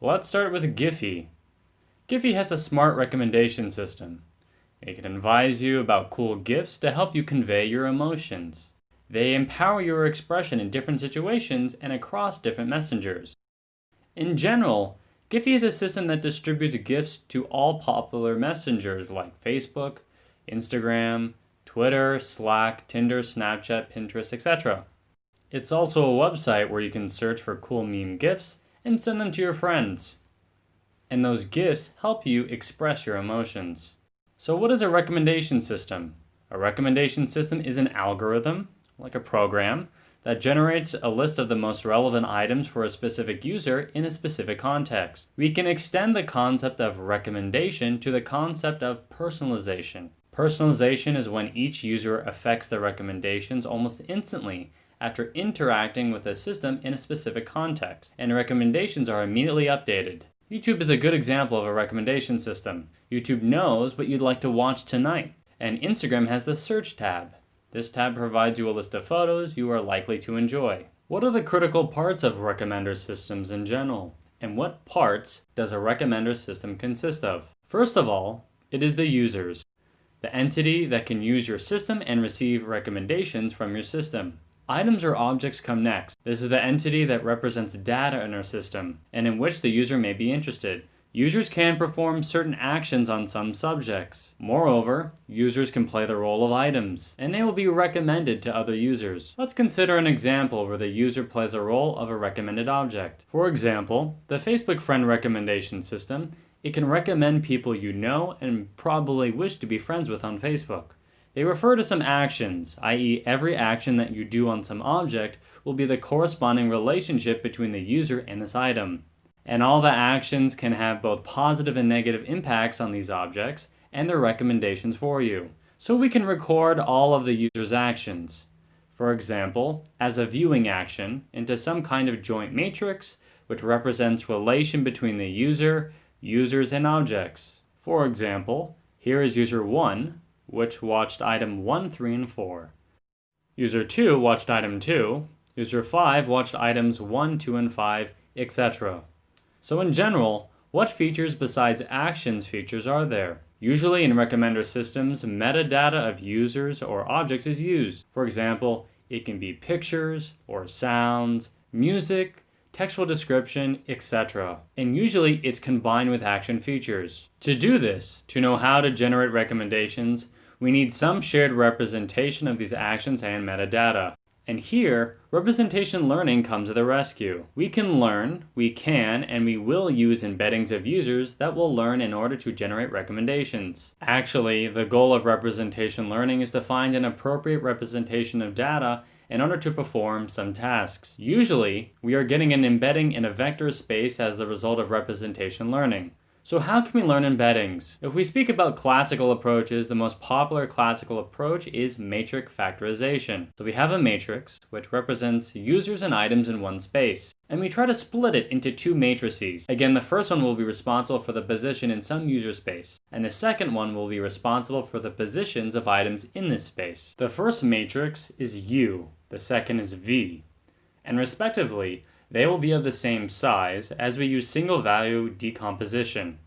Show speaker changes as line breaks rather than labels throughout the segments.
Let's start with Giphy. Giphy has a smart recommendation system. It can advise you about cool gifs to help you convey your emotions. They empower your expression in different situations and across different messengers. In general, Giphy is a system that distributes gifs to all popular messengers like Facebook, Instagram, Twitter, Slack, Tinder, Snapchat, Pinterest, etc. It's also a website where you can search for cool meme gifs and send them to your friends. And those gifs help you express your emotions. So what is a recommendation system? A recommendation system is an algorithm, like a program, that generates a list of the most relevant items for a specific user in a specific context. We can extend the concept of recommendation to the concept of personalization. Personalization is when each user affects the recommendations almost instantly after interacting with a system in a specific context, and recommendations are immediately updated. YouTube is a good example of a recommendation system. YouTube knows what you'd like to watch tonight, and Instagram has the search tab. This tab provides you a list of photos you are likely to enjoy. What are the critical parts of recommender systems in general? And what parts does a recommender system consist of? First of all, it is the users, the entity that can use your system and receive recommendations from your system. Items or objects come next. This is the entity that represents data in our system, and in which the user may be interested. Users can perform certain actions on some subjects. Moreover, users can play the role of items, and they will be recommended to other users. Let's consider an example where the user plays a role of a recommended object. For example, the Facebook friend recommendation system. It can recommend people you know and probably wish to be friends with on Facebook. They refer to some actions, i.e. every action that you do on some object will be the corresponding relationship between the user and this item. And all the actions can have both positive and negative impacts on these objects and their recommendations for you. So we can record all of the user's actions, for example, as a viewing action into some kind of joint matrix which represents relation between the user, users, and objects. For example, here is user 1, which watched item 1, 3, and 4. User 2 watched item 2. User 5 watched items 1, 2, and 5, etc. So in general, what features besides actions features are there? Usually in recommender systems, metadata of users or objects is used. For example, it can be pictures or sounds, music, textual description, etc. And usually it's combined with action features. To do this, to know how to generate recommendations, we need some shared representation of these actions and metadata. And here, representation learning comes to the rescue. We can learn, we can, and we will use embeddings of users that will learn in order to generate recommendations. Actually, the goal of representation learning is to find an appropriate representation of data in order to perform some tasks. Usually, we are getting an embedding in a vector space as the result of representation learning. So how can we learn embeddings? If we speak about classical approaches, the most popular classical approach is matrix factorization. So we have a matrix, which represents users and items in one space, and we try to split it into two matrices. Again, the first one will be responsible for the position in some user space, and the second one will be responsible for the positions of items in this space. The first matrix is U, the second is V, and respectively, they will be of the same size as we use single value decomposition.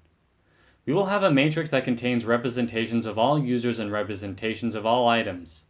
We will have a matrix that contains representations of all users and representations of all items.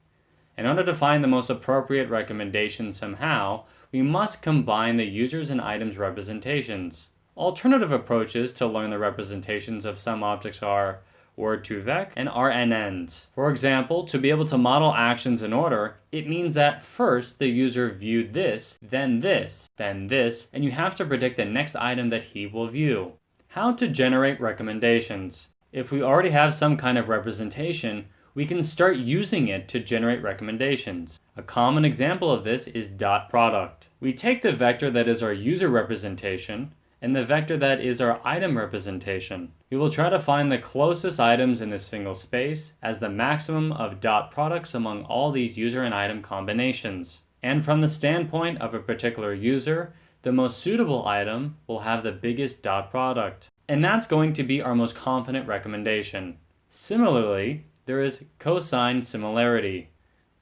In order to find the most appropriate recommendation somehow, we must combine the users and items representations. Alternative approaches to learn the representations of some objects are Word2Vec and RNNs. For example, to be able to model actions in order, it means that first the user viewed this, then this, then this, and you have to predict the next item that he will view. How to generate recommendations. If we already have some kind of representation, we can start using it to generate recommendations. A common example of this is dot product. We take the vector that is our user representation and the vector that is our item representation. We will try to find the closest items in this single space as the maximum of dot products among all these user and item combinations. And from the standpoint of a particular user, the most suitable item will have the biggest dot product. And that's going to be our most confident recommendation. Similarly, there is cosine similarity.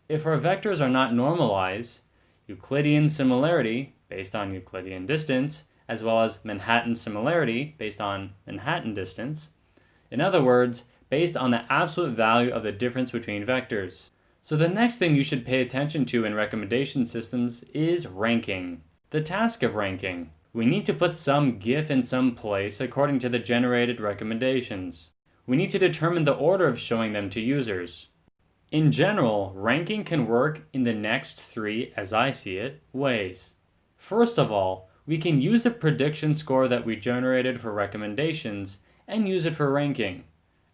If our vectors are not normalized, Euclidean similarity, based on Euclidean distance, as well as Manhattan similarity based on Manhattan distance. In other words, based on the absolute value of the difference between vectors. So the next thing you should pay attention to in recommendation systems is ranking. The task of ranking. We need to put some GIF in some place according to the generated recommendations. We need to determine the order of showing them to users. In general, ranking can work in the next three, as I see it, ways. First of all, we can use the prediction score that we generated for recommendations and use it for ranking,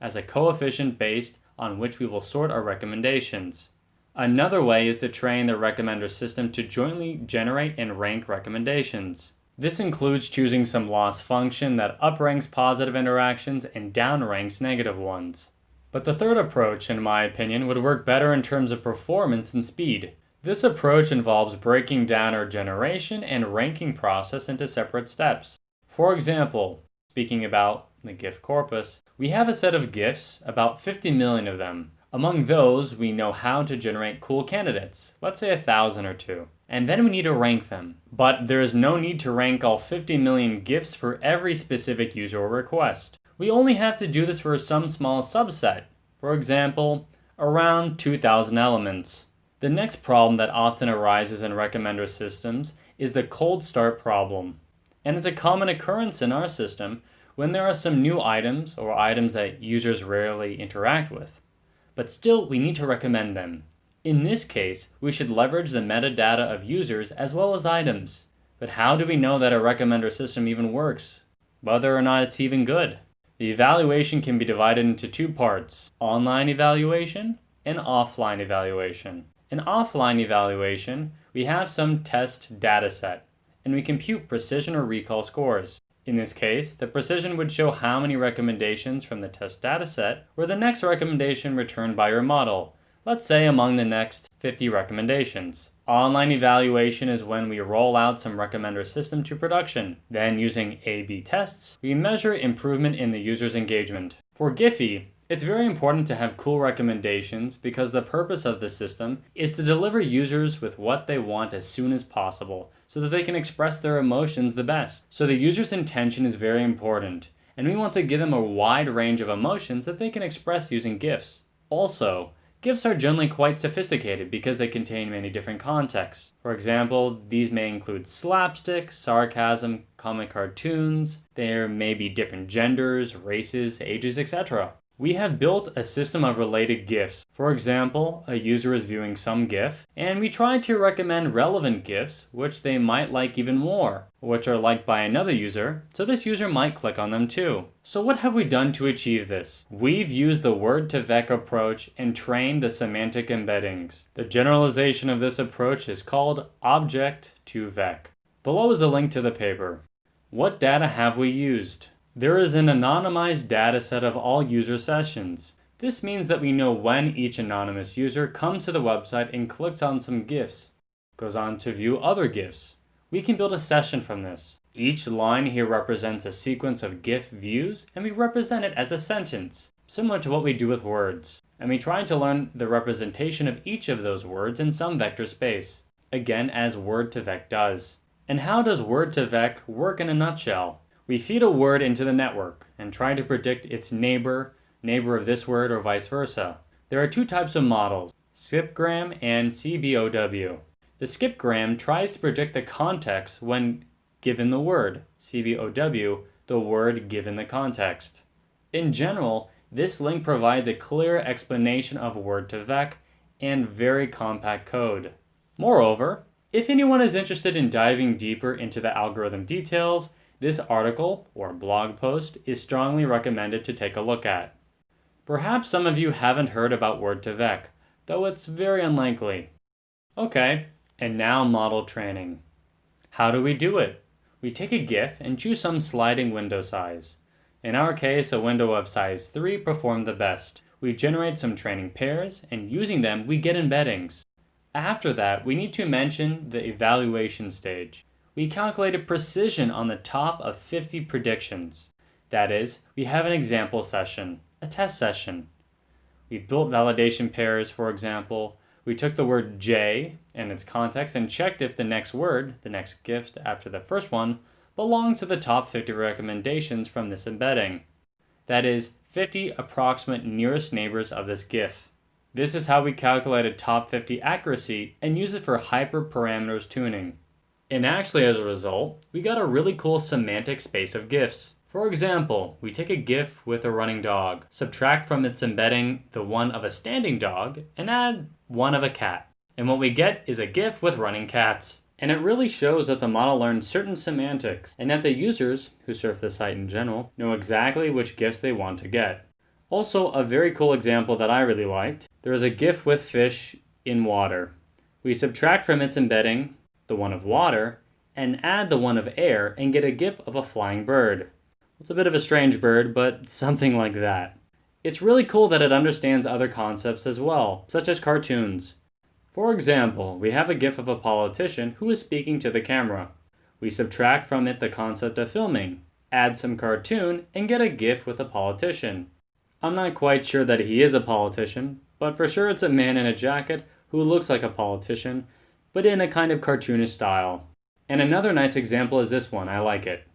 as a coefficient based on which we will sort our recommendations. Another way is to train the recommender system to jointly generate and rank recommendations. This includes choosing some loss function that upranks positive interactions and downranks negative ones. But the third approach, in my opinion, would work better in terms of performance and speed. This approach involves breaking down our generation and ranking process into separate steps. For example, speaking about the GIF corpus, we have a set of GIFs, about 50 million of them. Among those, we know how to generate cool candidates, let's say 1,000 or two. And then we need to rank them. But there is no need to rank all 50 million GIFs for every specific user or request. We only have to do this for some small subset, for example, around 2,000 elements. The next problem that often arises in recommender systems is the cold start problem. And it's a common occurrence in our system when there are some new items or items that users rarely interact with. But still, we need to recommend them. In this case, we should leverage the metadata of users as well as items. But how do we know that a recommender system even works? Whether or not it's even good? The evaluation can be divided into two parts: online evaluation and offline evaluation. In offline evaluation, we have some test dataset, and we compute precision or recall scores. In this case, the precision would show how many recommendations from the test dataset were the next recommendation returned by your model, let's say among the next 50 recommendations. Online evaluation is when we roll out some recommender system to production. Then, using A/B tests, we measure improvement in the user's engagement. For Giphy, it's very important to have cool recommendations because the purpose of the system is to deliver users with what they want as soon as possible so that they can express their emotions the best. So the user's intention is very important, and we want to give them a wide range of emotions that they can express using GIFs. Also, GIFs are generally quite sophisticated because they contain many different contexts. For example, these may include slapstick, sarcasm, comic cartoons. There may be different genders, races, ages, etc. We have built a system of related GIFs. For example, a user is viewing some GIF, and we try to recommend relevant GIFs which they might like even more, which are liked by another user, so this user might click on them too. So what have we done to achieve this? We've used the word-to-vec approach and trained the semantic embeddings. The generalization of this approach is called object-to-vec. Below is the link to the paper. What data have we used? There is an anonymized dataset of all user sessions. This means that we know when each anonymous user comes to the website and clicks on some GIFs, goes on to view other GIFs. We can build a session from this. Each line here represents a sequence of GIF views, and we represent it as a sentence, similar to what we do with words. And we try to learn the representation of each of those words in some vector space, again as word-to-vec does. And how does word-to-vec work in a nutshell? We feed a word into the network and try to predict its neighbor of this word, or vice versa. There are two types of models, skipgram and CBOW. The skipgram tries to predict the context when given the word, CBOW, the word given the context. In general, this link provides a clear explanation of word-to-vec and very compact code. Moreover, if anyone is interested in diving deeper into the algorithm details, this article, or blog post, is strongly recommended to take a look at. Perhaps some of you haven't heard about word-to-vec, though it's very unlikely. Okay, and now model training. How do we do it? We take a GIF and choose some sliding window size. In our case, a window of size 3 performed the best. We generate some training pairs, and using them, we get embeddings. After that, we need to mention the evaluation stage. We calculated precision on the top of 50 predictions. That is, we have an example session, a test session. We built validation pairs, for example. We took the word J and its context and checked if the next word, the next gift after the first one, belongs to the top 50 recommendations from this embedding. That is, 50 approximate nearest neighbors of this GIF. This is how we calculated top 50 accuracy and use it for hyperparameters tuning. And actually, as a result, we got a really cool semantic space of GIFs. For example, we take a GIF with a running dog, subtract from its embedding the one of a standing dog, and add one of a cat. And what we get is a GIF with running cats. And it really shows that the model learned certain semantics, and that the users, who surf the site in general, know exactly which GIFs they want to get. Also, a very cool example that I really liked, there is a GIF with fish in water. We subtract from its embedding the one of water, and add the one of air, and get a GIF of a flying bird. It's a bit of a strange bird, but something like that. It's really cool that it understands other concepts as well, such as cartoons. For example, we have a GIF of a politician who is speaking to the camera. We subtract from it the concept of filming, add some cartoon, and get a GIF with a politician. I'm not quite sure that he is a politician, but for sure it's a man in a jacket who looks like a politician, but in a kind of cartoonish style. And another nice example is this one, I like it.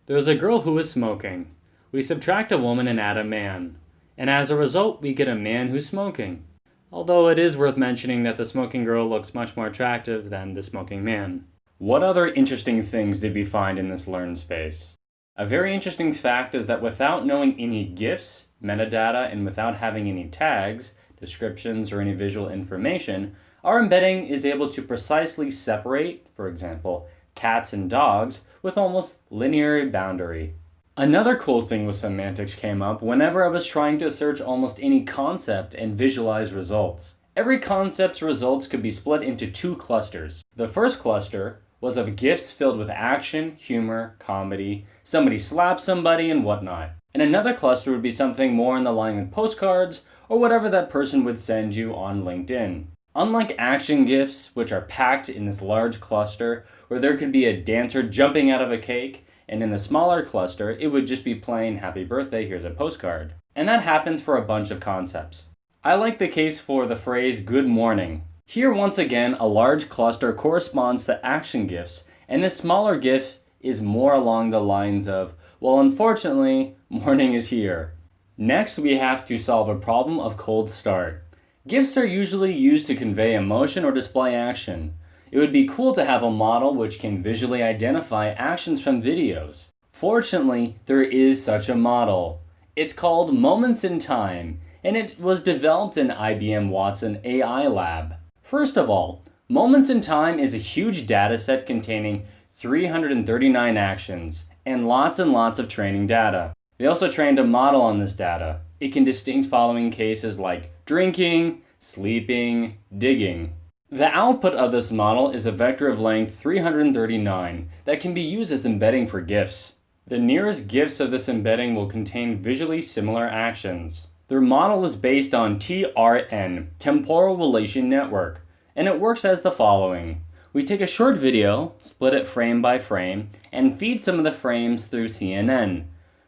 There's a girl who is smoking. We subtract a woman and add a man. And as a result, we get a man who's smoking. Although it is worth mentioning that the smoking girl looks much more attractive than the smoking man. What other interesting things did we find in this learn space? A very interesting fact is that without knowing any GIFs, metadata, and without having any tags, descriptions, or any visual information, our embedding is able to precisely separate, for example, cats and dogs with almost linear boundary. Another cool thing with semantics came up whenever I was trying to search almost any concept and visualize results. Every concept's results could be split into two clusters. The first cluster was of GIFs filled with action, humor, comedy, somebody slaps somebody, and whatnot. And another cluster would be something more in the line with postcards or whatever that person would send you on LinkedIn. Unlike action GIFs, which are packed in this large cluster, where there could be a dancer jumping out of a cake, and in the smaller cluster, it would just be plain happy birthday, here's a postcard. And that happens for a bunch of concepts. I like the case for the phrase good morning. Here once again, a large cluster corresponds to action GIFs, and this smaller GIF is more along the lines of, well, unfortunately, morning is here. Next, we have to solve a problem of cold start. GIFs are usually used to convey emotion or display action. It would be cool to have a model which can visually identify actions from videos. Fortunately, there is such a model. It's called Moments in Time, and it was developed in IBM Watson AI Lab. First of all, Moments in Time is a huge dataset containing 339 actions and lots of training data. They also trained a model on this data. It can distinct following cases like drinking, sleeping, digging. The output of this model is a vector of length 339 that can be used as embedding for GIFs. The nearest GIFs of this embedding will contain visually similar actions. Their model is based on TRN, Temporal Relation Network, and it works as the following. We take a short video, split it frame by frame, and feed some of the frames through CNN.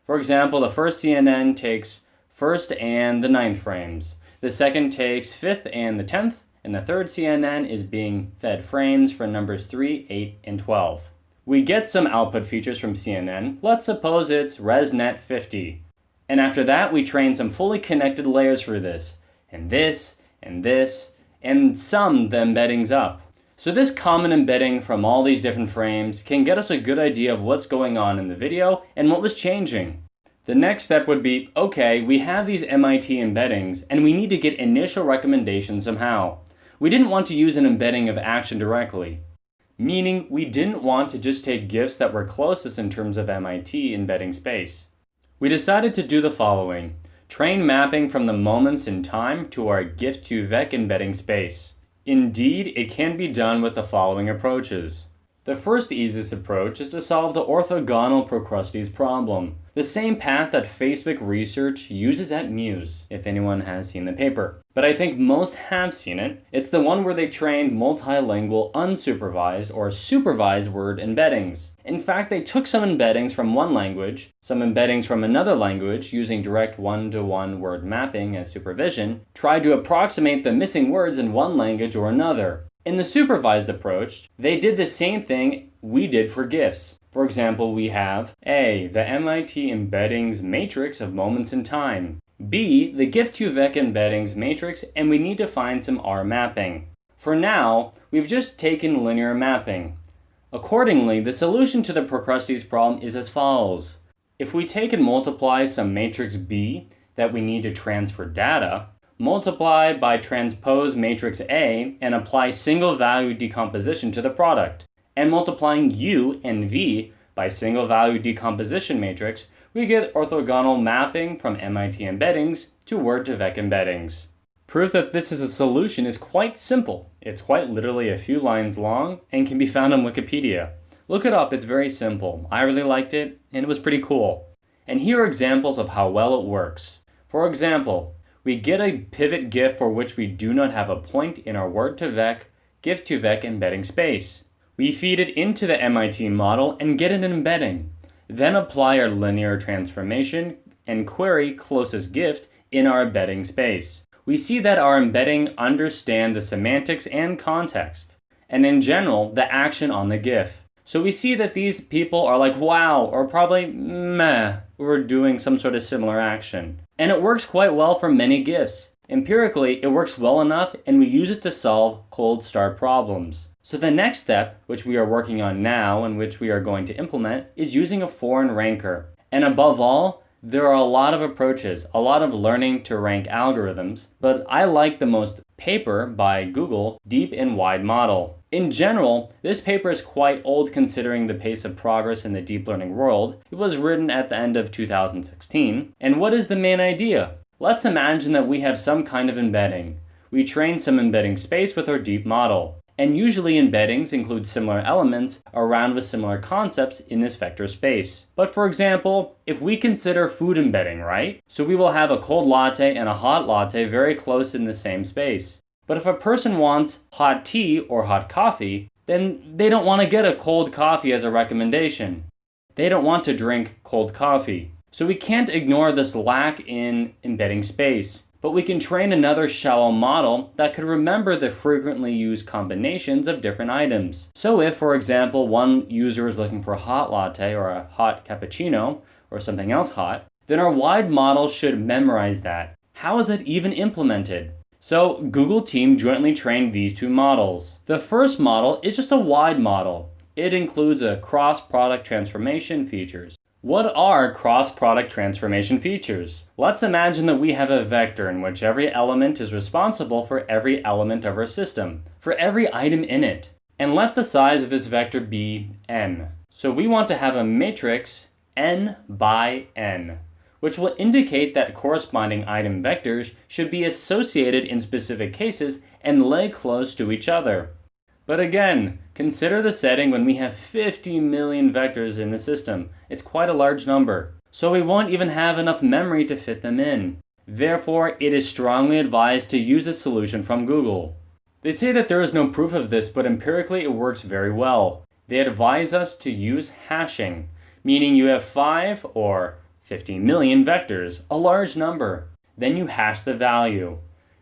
For example, the first CNN takes 1st and the 9th frames. The second takes 5th and the 10th, and the third CNN is being fed frames for numbers 3, 8, and 12. We get some output features from CNN. Let's suppose it's ResNet 50. And after that, we train some fully connected layers for this, and this, and sum the embeddings up. So this common embedding from all these different frames can get us a good idea of what's going on in the video and what was changing. The next step would be, okay, we have these MIT embeddings, and we need to get initial recommendations somehow. We didn't want to use an embedding of action directly, meaning we didn't want to just take GIFs that were closest in terms of MIT embedding space. We decided to do the following. Train mapping from the moments in time to our GIF2vec embedding space. Indeed, it can be done with the following approaches. The first easiest approach is to solve the orthogonal Procrustes problem, the same path that Facebook research uses at Muse, if anyone has seen the paper. But I think most have seen it. It's the one where they trained multilingual unsupervised or supervised word embeddings. In fact, they took some embeddings from one language, some embeddings from another language using direct one-to-one word mapping as supervision, tried to approximate the missing words in one language or another. In the supervised approach, they did the same thing we did for GIFs. For example, we have A, the MIT embeddings matrix of moments in time, B, the gif2vec embeddings matrix, and we need to find some R mapping. For now, we've just taken linear mapping. Accordingly, the solution to the Procrustes problem is as follows. If we take and multiply some matrix B that we need to transfer data, multiply by transpose matrix A and apply single value decomposition to the product, and multiplying U and V by single value decomposition matrix, we get orthogonal mapping from MIT embeddings to Word2Vec embeddings. Proof that this is a solution is quite simple. It's quite literally a few lines long and can be found on Wikipedia. Look it up, it's very simple. I really liked it, and it was pretty cool. And here are examples of how well it works. For example, we get a pivot GIF for which we do not have a point in our Word2Vec, gif2vec embedding space. We feed it into the MIT model and get an embedding. Then apply our linear transformation and query closest gift in our embedding space. We see that our embedding understands the semantics and context, and in general, the action on the GIF. So we see that these people are like, wow, or probably meh, or doing some sort of similar action. And it works quite well for many GIFs. Empirically, it works well enough, and we use it to solve cold start problems. So the next step, which we are working on now and which we are going to implement, is using a foreign ranker. And above all, there are a lot of approaches, a lot of learning to rank algorithms, but I like the most paper by Google, Deep and Wide Model. In general, this paper is quite old considering the pace of progress in the deep learning world. It was written at the end of 2016. And what is the main idea? Let's imagine that we have some kind of embedding. We train some embedding space with our deep model. And usually embeddings include similar elements around with similar concepts in this vector space. But for example, if we consider food embedding, right? So we will have a cold latte and a hot latte very close in the same space. But if a person wants hot tea or hot coffee, then they don't want to get a cold coffee as a recommendation. They don't want to drink cold coffee. So we can't ignore this lack in embedding space. But we can train another shallow model that could remember the frequently used combinations of different items. So if, for example, one user is looking for a hot latte or a hot cappuccino or something else hot, then our wide model should memorize that. How is that even implemented? So Google team jointly trained these two models. The first model is just a wide model. It includes a cross-product transformation features. What are cross-product transformation features? Let's imagine that we have a vector in which every element is responsible for every element of our system, for every item in it. And let the size of this vector be n. So we want to have a matrix n by n, which will indicate that corresponding item vectors should be associated in specific cases and lay close to each other. But again, consider the setting when we have 50 million vectors in the system. It's quite a large number. So we won't even have enough memory to fit them in. Therefore, it is strongly advised to use a solution from Google. They say that there is no proof of this, but empirically it works very well. They advise us to use hashing, meaning you have 5 or 50 million vectors, a large number. Then you hash the value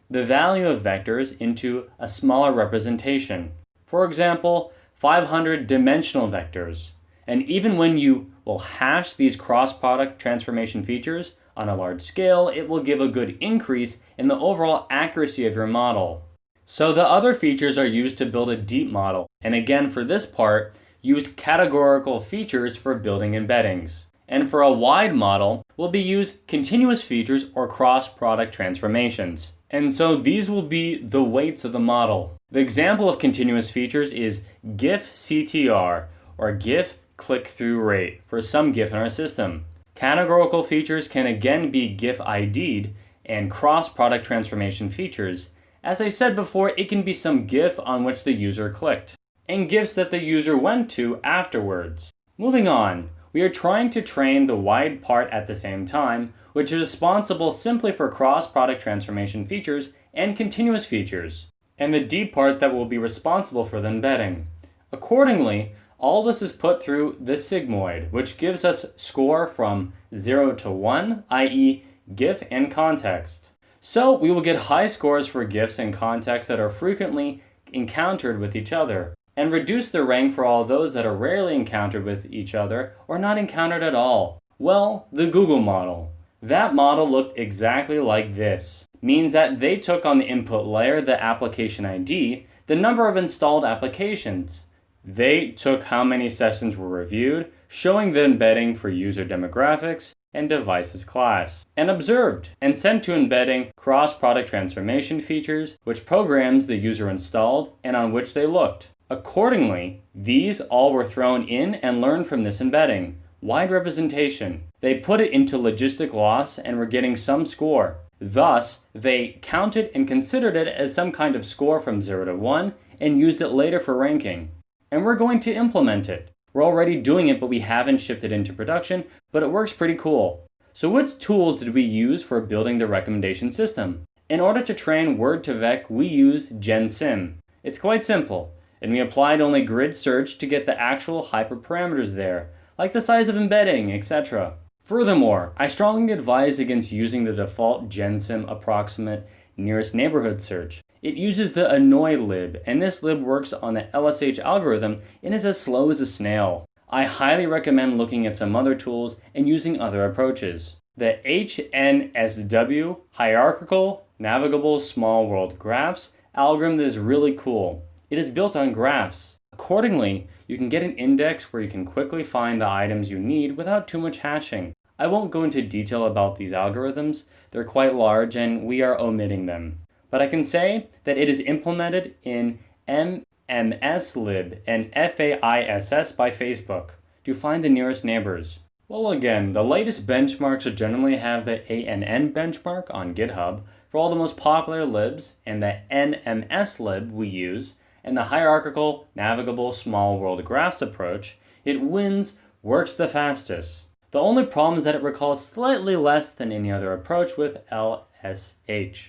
of vectors into a smaller representation. For example, 500 dimensional vectors. And even when you will hash these cross-product transformation features on a large scale, it will give a good increase in the overall accuracy of your model. So the other features are used to build a deep model. And again, for this part, use categorical features for building embeddings. And for a wide model, will be used continuous features or cross-product transformations. And so these will be the weights of the model. The example of continuous features is GIF CTR, or GIF click-through rate, for some GIF in our system. Categorical features can again be GIF ID'd, and cross-product transformation features. As I said before, it can be some GIF on which the user clicked, and GIFs that the user went to afterwards. Moving on, we are trying to train the wide part at the same time, which is responsible simply for cross-product transformation features and continuous features, and the deep part that will be responsible for the embedding. Accordingly, all this is put through the sigmoid, which gives us score from 0 to 1, i.e. GIF and context. So we will get high scores for GIFs and contexts that are frequently encountered with each other. and reduce the rank for all those that are rarely encountered with each other or not encountered at all. Well, the Google model. That model looked exactly like this. Means that they took on the input layer the application ID, the number of installed applications. They took how many sessions were reviewed, showing the embedding for user demographics and devices class, and observed and sent to embedding cross-product transformation features, which programs the user installed and on which they looked. Accordingly, these all were thrown in and learned from this embedding. Wide representation. They put it into logistic loss and were getting some score. Thus, they counted and considered it as some kind of score from 0 to 1 and used it later for ranking. And we're going to implement it. We're already doing it, but we haven't shipped it into production, but it works pretty cool. So what tools did we use for building the recommendation system? In order to train Word2Vec, we use GenSim. It's quite simple, and we applied only grid search to get the actual hyperparameters there, like the size of embedding, etc. Furthermore, I strongly advise against using the default GenSim approximate nearest neighborhood search. It uses the annoy lib, and this lib works on the LSH algorithm and is as slow as a snail. I highly recommend looking at some other tools and using other approaches. The HNSW, Hierarchical Navigable Small World Graphs algorithm is really cool. It is built on graphs. Accordingly, you can get an index where you can quickly find the items you need without too much hashing. I won't go into detail about these algorithms, they're quite large and we are omitting them. But I can say that it is implemented in MMSlib and FAISS by Facebook to find the nearest neighbors. Well, again, the latest benchmarks generally have the ANN benchmark on GitHub for all the most popular libs, and the NMSlib we use, and the hierarchical navigable small world graphs approach. It wins, works the fastest. The only problem is that it recalls slightly less than any other approach with LSH.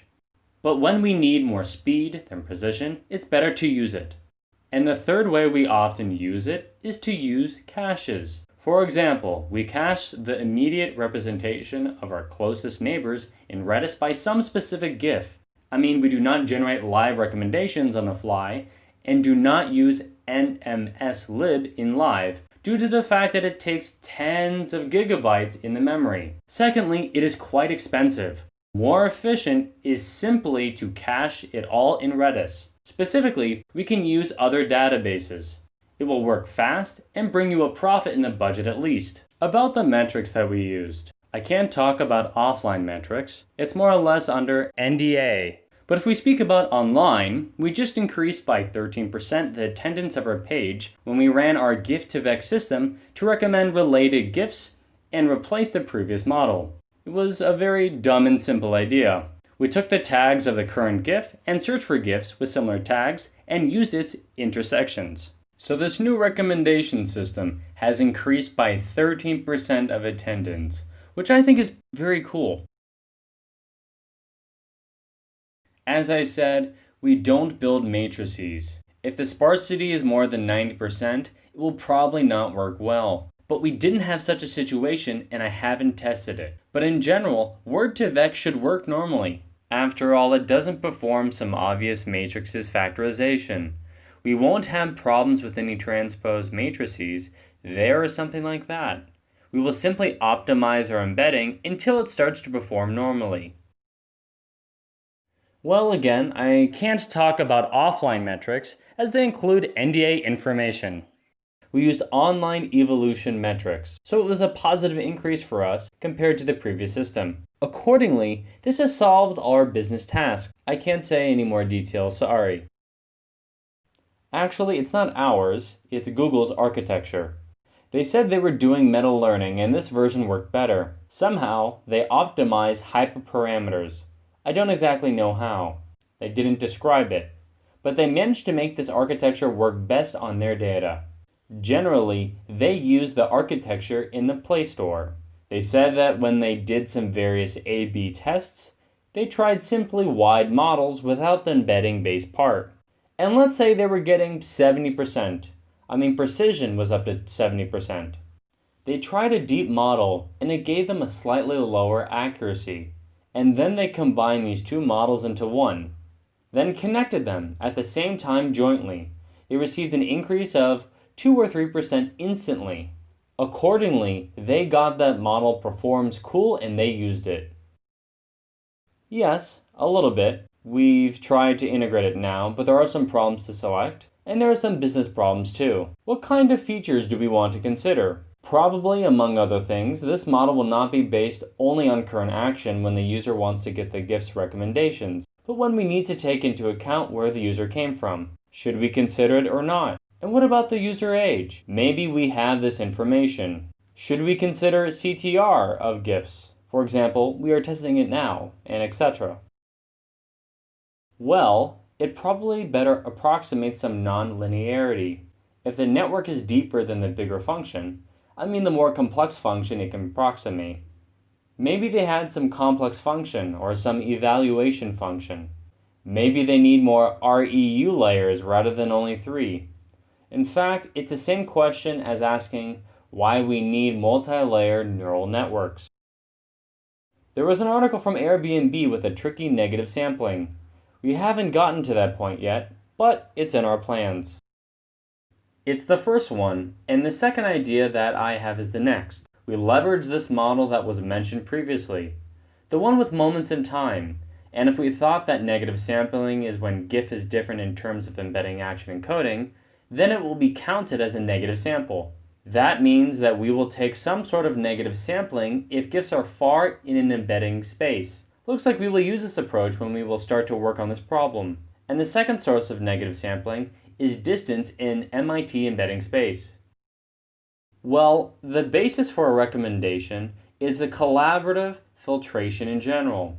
But when we need more speed than precision, it's better to use it. And the third way we often use it is to use caches. For example, we cache the immediate representation of our closest neighbors in Redis by some specific GIF. We do not generate live recommendations on the fly and do not use NMSlib in live due to the fact that it takes tens of gigabytes in the memory. Secondly, it is quite expensive. More efficient is simply to cache it all in Redis. Specifically, we can use other databases. It will work fast and bring you a profit in the budget at least. About the metrics that we used. I can't talk about offline metrics. It's more or less under NDA. But if we speak about online, we just increased by 13% the attendance of our page when we ran our Gif2Vec system to recommend related GIFs and replace the previous model. It was a very dumb and simple idea. We took the tags of the current GIF and searched for GIFs with similar tags and used its intersections. So this new recommendation system has increased by 13% of attendance, which I think is very cool. As I said, we don't build matrices. If the sparsity is more than 90%, it will probably not work well. But we didn't have such a situation and I haven't tested it. But in general, Word2Vec should work normally. After all, it doesn't perform some obvious matrices factorization. We won't have problems with any transposed matrices there or something like that. We will simply optimize our embedding until it starts to perform normally. Well, again, I can't talk about offline metrics as they include NDA information. We used online evolution metrics, so it was a positive increase for us compared to the previous system. Accordingly, this has solved our business task. I can't say any more details, sorry. Actually, it's not ours, it's Google's architecture. They said they were doing meta learning and this version worked better. Somehow, they optimize hyperparameters. I don't exactly know how. They didn't describe it. But they managed to make this architecture work best on their data. Generally, they use the architecture in the Play Store. They said that when they did some various A/B tests, they tried simply wide models without the embedding base part. And let's say they were getting 70%. Precision was up to 70%. They tried a deep model and it gave them a slightly lower accuracy. And then they combined these two models into one, then connected them at the same time jointly. they received an increase of 2 or 3% instantly. Accordingly, they got that model performs cool and they used it. Yes, a little bit. We've tried to integrate it now, but there are some problems to select, and there are some business problems too. What kind of features do we want to consider? Probably, among other things, this model will not be based only on current action when the user wants to get the gifs recommendations, but when we need to take into account where the user came from. Should we consider it or not? And what about the user age? Maybe we have this information. Should we consider CTR of gifs? For example, we are testing it now, and etc. Well, it probably better approximates some non-linearity. If the network is deeper than the bigger function, I mean the more complex function it can approximate. Maybe they had some complex function or some evaluation function. Maybe they need more REU layers rather than only 3. In fact, it's the same question as asking why we need multi-layered neural networks. There was an article from Airbnb with a tricky negative sampling. We haven't gotten to that point yet, but it's in our plans. It's the first one, and the second idea that I have is the next. We leverage this model that was mentioned previously, the one with moments in time, and if we thought that negative sampling is when GIF is different in terms of embedding action encoding, then it will be counted as a negative sample. That means that we will take some sort of negative sampling if GIFs are far in an embedding space. Looks like we will use this approach when we will start to work on this problem. And the second source of negative sampling is distance in MIT embedding space. Well, the basis for a recommendation is the collaborative filtration in general,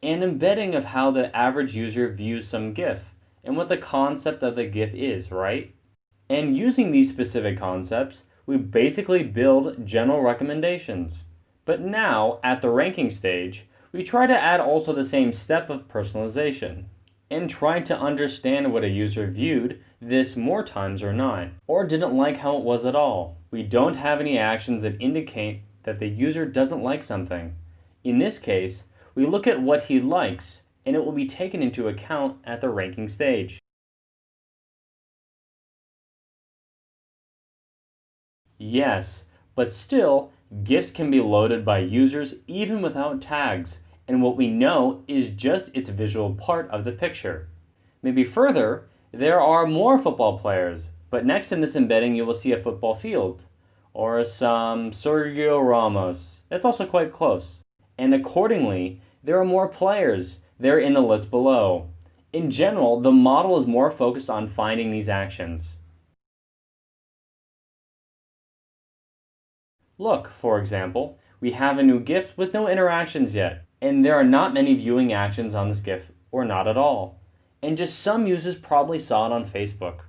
and embedding of how the average user views some GIF, and what the concept of the GIF is, right? And using these specific concepts, we basically build general recommendations. But now, at the ranking stage, we try to add also the same step of personalization, and try to understand what a user viewed this more times or not, or didn't like how it was at all. We don't have any actions that indicate that the user doesn't like something. In this case, we look at what he likes, and it will be taken into account at the ranking stage. Yes, but still, GIFs can be loaded by users even without tags, and what we know is just its visual part of the picture. Maybe further, there are more football players, but next in this embedding you will see a football field, or some Sergio Ramos. That's also quite close. And accordingly, there are more players. They're in the list below. In general, the model is more focused on finding these actions. Look, for example, we have a new GIF with no interactions yet, and there are not many viewing actions on this GIF, or not at all. And just some users probably saw it on Facebook.